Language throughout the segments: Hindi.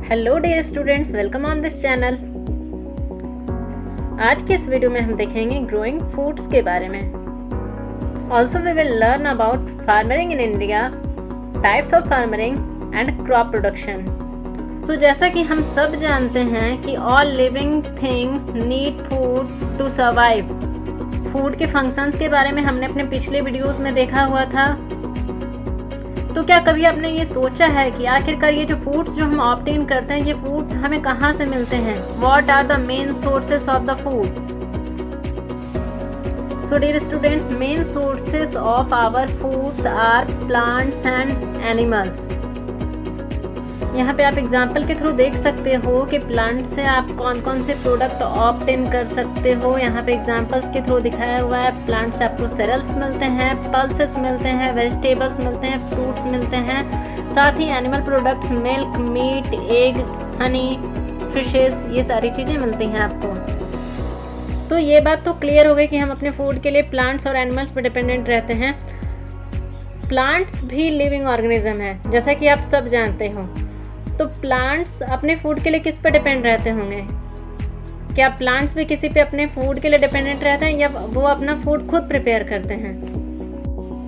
Hello dear students, welcome on this channel. आज के इस वीडियो में हम देखेंगे ग्रोइंग फूड्स के बारे में। Also we will learn about farming in India, types of farming and crop production. So जैसा कि हम सब जानते हैं कि all living things need food to survive. Food के फंक्शंस के बारे में हमने अपने पिछले वीडियोस में देखा हुआ था। तो क्या कभी आपने ये सोचा है कि आखिरकार ये जो फूड्स जो हम ऑब्टेन करते हैं, ये फूड हमें कहाँ से मिलते हैं? What are the main sources of the foods? So dear students, main sources of our foods are plants and animals. यहाँ पे आप एग्जाम्पल के थ्रू देख सकते हो कि प्लांट से आप कौन कौन से प्रोडक्ट ऑब्टेन कर सकते हो। यहाँ पे एग्जाम्पल्स के थ्रू दिखाया हुआ है। प्लांट से आपको सेरल्स मिलते हैं, पल्सेस मिलते हैं, वेजिटेबल्स मिलते हैं, फ्रूट्स मिलते हैं। साथ ही animal products, milk, meat, egg, honey, fishes, ये सारी चीज़ें मिलती हैं आपको। तो ये बात तो क्लियर हो गई कि हम अपने फूड के लिए प्लांट्स और एनिमल्स पर डिपेंडेंट रहते हैं। प्लांट्स भी लिविंग ऑर्गेनिज्म है, जैसा कि आप सब जानते हो। तो प्लांट्स अपने फूड के लिए किस पर डिपेंड रहते होंगे? क्या प्लांट्स भी किसी पे अपने फूड के लिए डिपेंडेंट रहते हैं या वो अपना फूड खुद प्रिपेयर करते हैं?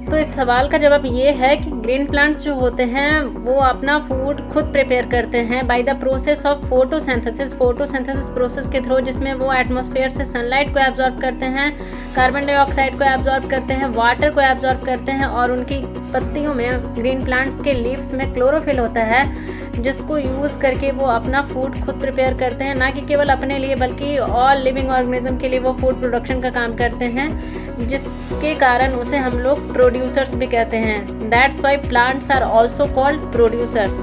तो इस सवाल का जवाब ये है कि ग्रीन प्लांट्स जो होते हैं वो अपना फूड खुद प्रिपेयर करते हैं by the process of photosynthesis. Photosynthesis process के थ्रू, जिसमें वो एटमॉस्फेयर से सनलाइट को एब्जॉर्ब करते हैं, कार्बन डाइऑक्साइड को एब्जॉर्ब करते हैं, वाटर को एब्जॉर्ब करते हैं, और उनकी पत्तियों में, ग्रीन प्लांट्स के लीव्स में क्लोरोफिल होता है, जिसको यूज़ करके वो अपना फूड खुद प्रिपेयर करते हैं। ना कि केवल अपने लिए बल्कि ऑल लिविंग ऑर्गेनिज्म के लिए वो फूड प्रोडक्शन का काम करते हैं, जिसके कारण उसे हम लोग प्रोड्यूसर्स भी कहते हैं। That's why plants are also called producers.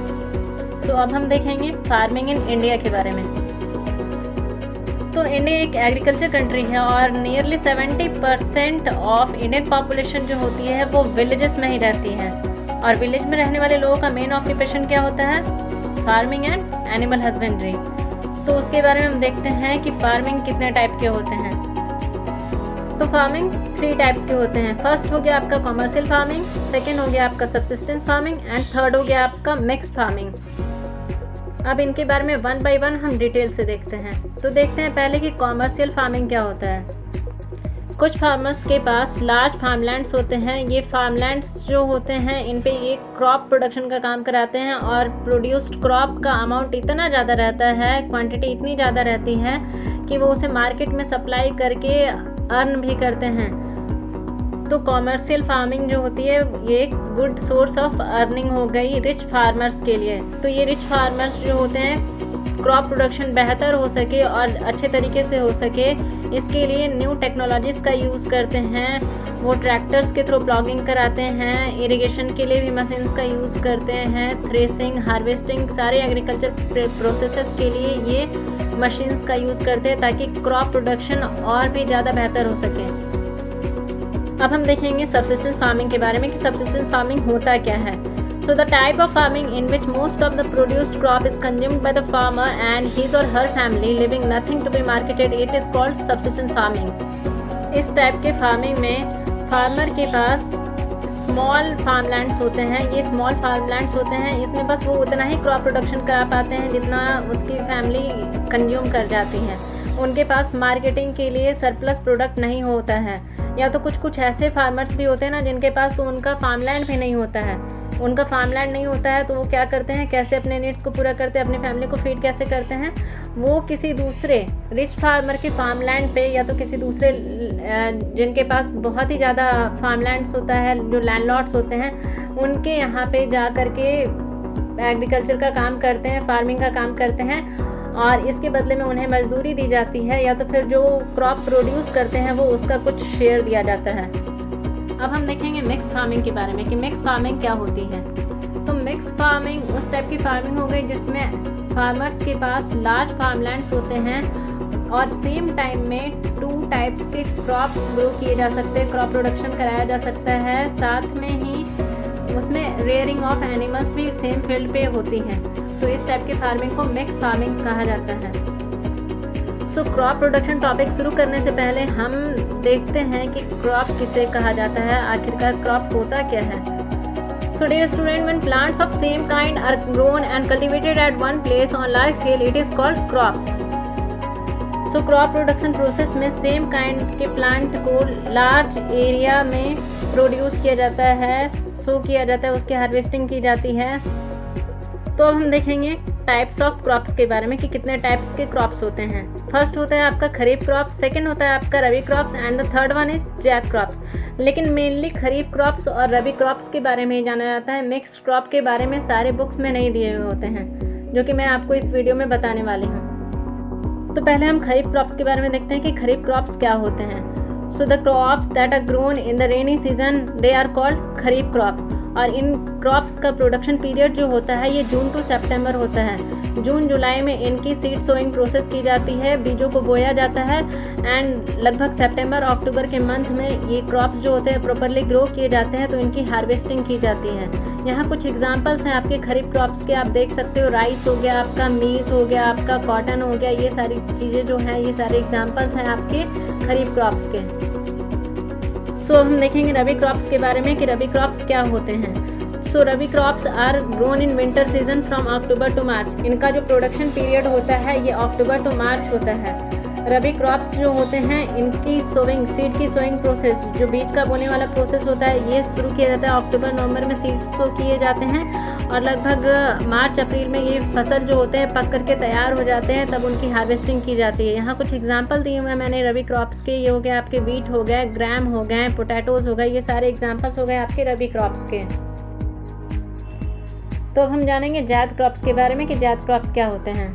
तो अब हम देखेंगे फार्मिंग इन इंडिया के बारे में। तो इंडिया एक एग्रीकल्चर कंट्री है और नियरली 70% ऑफ इंडियन पॉपुलेशन जो होती है वो विलेजेस में ही रहती है। और विलेज में रहने वाले लोगों का मेन ऑक्यूपेशन क्या होता है? Farming and animal husbandry. तो उसके बारे में हम देखते हैं कि फार्मिंग कितने टाइप के होते हैं। तो फार्मिंग 3 टाइप्स के होते हैं। फर्स्ट हो गया आपका कॉमर्शियल फार्मिंग, सेकेंड हो गया आपका सब्सिस्टेंस फार्मिंग एंड थर्ड हो गया आपका मिक्स्ड फार्मिंग। अब इनके बारे में 1 बाय 1 हम डिटेल से देखते हैं। तो देखते हैं पहले कि कॉमर्शियल फार्मिंग क्या होता है। कुछ फार्मर्स के पास लार्ज फार्मलैंड्स होते हैं। ये फार्मलैंड्स जो होते हैं, इन पे ये क्रॉप प्रोडक्शन का काम कराते हैं और प्रोड्यूस्ड क्रॉप का अमाउंट इतना ज़्यादा रहता है, क्वांटिटी इतनी ज़्यादा रहती है कि वो उसे मार्केट में सप्लाई करके अर्न भी करते हैं। तो कॉमर्शियल फार्मिंग जो होती है ये एक गुड सोर्स ऑफ अर्निंग हो गई रिच फार्मर्स के लिए। तो ये रिच फार्मर्स जो होते हैं, क्रॉप प्रोडक्शन बेहतर हो सके और अच्छे तरीके से हो सके, इसके लिए न्यू टेक्नोलॉजीज़ का यूज़ करते हैं। वो ट्रैक्टर्स के थ्रू प्लॉगिंग कराते हैं, इरिगेशन के लिए भी मशीन्स का यूज़ करते हैं, थ्रेसिंग, हार्वेस्टिंग, सारे एग्रीकल्चर प्रोसेसेस के लिए ये मशीन्स का यूज़ करते हैं ताकि क्रॉप प्रोडक्शन और भी ज़्यादा बेहतर हो सके। अब हम देखेंगे सब्सिस्टेंस फार्मिंग के बारे में कि सब्सिस्टेंस फार्मिंग होता क्या है। So the type of farming in which most of the produced crop is consumed by the farmer and his or her family, leaving nothing to be marketed, it is called subsistence farming। इस टाइप के फार्मिंग में फार्मर के पास स्मॉल फार्मलैंड्स होते हैं। ये स्मॉल फार्मलैंड्स होते हैं, इसमें बस वो उतना ही क्रॉप प्रोडक्शन करा पाते हैं जितना उसकी फैमिली कंज्यूम कर जाती है। उनके पास मार्केटिंग के लिए सरप्लस प्रोडक्ट नहीं होता है। या तो कुछ ऐसे फार्मर्स भी होते हैं ना जिनके पास तो उनका फार्मलैंड भी नहीं होता है। उनका फार्मलैंड नहीं होता है तो वो क्या करते हैं, कैसे अपने नीड्स को पूरा करते हैं, अपनी फैमिली को फीड कैसे करते हैं? वो किसी दूसरे रिच फार्मर के फार्मलैंड पे या तो किसी दूसरे जिनके पास बहुत ही ज़्यादा फार्मलैंड्स होता है, जो लैंडलॉर्ड्स होते हैं, उनके यहाँ पे जा कर के एग्रीकल्चर का काम करते हैं, फार्मिंग का काम करते हैं और इसके बदले में उन्हें मजदूरी दी जाती है या तो फिर जो क्रॉप प्रोड्यूस करते हैं वो उसका कुछ शेयर दिया जाता है। अब हम देखेंगे मिक्स फार्मिंग के बारे में कि मिक्स फार्मिंग क्या होती है। तो मिक्स फार्मिंग उस टाइप की फार्मिंग हो गई जिसमें फार्मर्स के पास लार्ज फार्मलैंड्स होते हैं और सेम टाइम में 2 टाइप्स के क्रॉप्स ग्रो किए जा सकते हैं, क्रॉप प्रोडक्शन कराया जा सकता है। साथ में ही उसमें रेयरिंग ऑफ एनिमल्स भी सेम फील्ड पे होती है। तो इस टाइप के फार्मिंग को मिक्स फार्मिंग कहा जाता है। सो क्रॉप प्रोडक्शन टॉपिक शुरू करने से पहले हम देखते हैं कि क्रॉप किसे कहा जाता है, आखिरकार क्रॉप होता क्या है। So dear student, when plants of same kind are grown and cultivated at one place on large scale, it is called crop. So crop production process में सेम काइंड के प्लांट को लार्ज एरिया में प्रोड्यूस किया जाता है, सो किया जाता है, उसकी हार्वेस्टिंग की जाती है। तो अब हम देखेंगे टाइप्स ऑफ क्रॉप्स के बारे में कि कितने टाइप्स के क्रॉप्स होते हैं। फर्स्ट होता है आपका खरीफ क्रॉप, सेकंड होता है आपका rabi crops and the third one is zaid crops. लेकिन मेनली खरीफ क्रॉप्स और रबी क्रॉप्स के बारे में ही जाना जाता है। मिक्स्ड क्रॉप के बारे में सारे बुक्स में नहीं दिए हुए होते हैं, जो कि मैं आपको इस वीडियो में बताने वाली हूँ। तो पहले हम खरीफ क्रॉप्स के बारे में देखते हैं कि खरीफ क्रॉप्स क्या होते हैं। So the crops that are grown in the rainy season they are called kharif crops. और इन क्रॉप्स का प्रोडक्शन पीरियड जो होता है ये जून टू सितंबर होता है। जून जुलाई में इनकी सीड सोइंग प्रोसेस की जाती है, बीजों को बोया जाता है एंड लगभग सितंबर अक्टूबर के मंथ में ये क्रॉप्स जो होते हैं प्रॉपरली ग्रो किए जाते हैं, तो इनकी हार्वेस्टिंग की जाती है। यहाँ कुछ एग्जांपल्स हैं आपके खरीफ क्रॉप्स के, आप देख सकते हो। राइस हो गया आपका, मीज हो गया आपका, कॉटन हो गया, ये सारी चीज़ें जो हैं ये सारे एग्जाम्पल्स हैं आपके खरीफ क्रॉप्स के। सो हम देखेंगे रबी क्रॉप्स के बारे में कि रबी क्रॉप्स क्या होते हैं। So rabi crops are grown in winter season from October to March. इनका जो प्रोडक्शन पीरियड होता है ये अक्टूबर टू मार्च होता है। रबी क्रॉप्स जो होते हैं इनकी सोइंग, सीड की सोइंग प्रोसेस, जो बीज का बोने वाला प्रोसेस होता है, ये शुरू किया जाता है अक्टूबर नवंबर में सीड सो किए जाते हैं और लगभग मार्च अप्रैल में ये फसल जो होते हैं पक करके तैयार हो जाते हैं, तब उनकी हार्वेस्टिंग की जाती है। यहाँ कुछ एग्जांपल दिए हुए हैं मैंने रबी क्रॉप्स के। ये हो गए आपके वीट हो गए, ग्राम हो गए, पोटैटोज हो गए, ये सारे एग्जाम्पल्स हो गए आपके रबी क्रॉप्स के। तो अब हम जानेंगे जैद क्रॉप्स के बारे में कि जैद क्रॉप्स क्या होते हैं।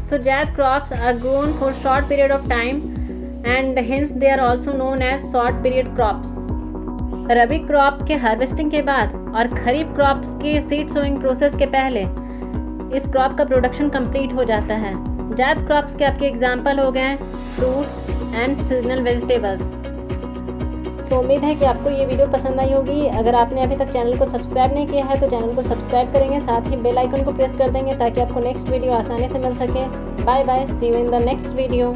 So jazz crops are grown for short period of time and hence they are also known as short period crops. Rabi crop के हार्वेस्टिंग के बाद और खरीफ क्रॉप्स के सीड सोइंग प्रोसेस के पहले इस क्रॉप का प्रोडक्शन कंप्लीट हो जाता है। जैद क्रॉप्स के आपके एग्जांपल हो गए फ्रूट्स एंड सीजनल वेजिटेबल्स। सो उम्मीद है कि आपको ये वीडियो पसंद आई होगी। अगर आपने अभी तक चैनल को सब्सक्राइब नहीं किया है तो चैनल को सब्सक्राइब करेंगे, साथ ही बेल आइकन को प्रेस कर देंगे ताकि आपको नेक्स्ट वीडियो आसानी से मिल सके। Bye bye, see you in the next video.